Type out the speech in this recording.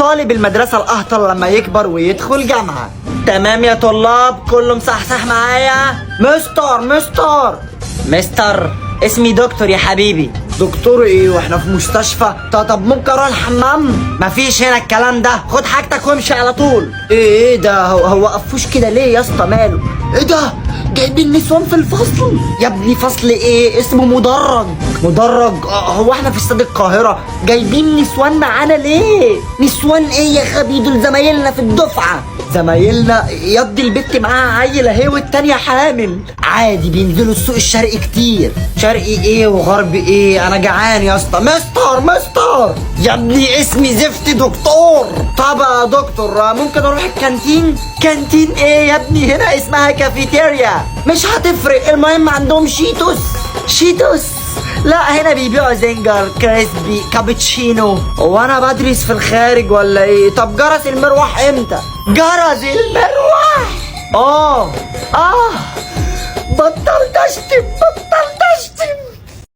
طالب المدرسة الأهطل لما يكبر ويدخل جامعة. تمام يا طلاب، كله مصحصح معايا. مستر اسمي دكتور يا حبيبي. دكتور ايه واحنا في مستشفى؟ طب ممكن اروح الحمام؟ مفيش هنا الكلام ده، خد حاجتك وامشي على طول. ايه ده؟ هو قفوش كده ليه يا اسطى؟ ماله؟ ايه ده؟ جايبين نسوان في الفصل؟ يا ابني فصل ايه؟ اسمه مدرج. هو احنا في استاد القاهرة جايبين نسوان معانا ليه؟ نسوان ايه يا غبي؟ دول زمايلنا في الدفعة. زمايلنا يضي البت معاها عيل اهي والتانية حامل. عادي بينزلوا السوق الشرقي كتير. شرقي ايه وغرب ايه؟ انا جعان يا اسطى. مستر يا ابني اسمي زفت دكتور. طب يا دكتور ممكن اروح الكانتين؟ كانتين ايه يا ابني؟ هنا اسمها كافيتيريا. مش هتفرق، المهم عندهم شيتوس. لا هنا بيبيعوا زنجر، كريسبي، كابتشينو. وانا بدرس في الخارج ولا ايه؟ طب جرس المروح امتى؟ جرس المروح بطلت اشتم.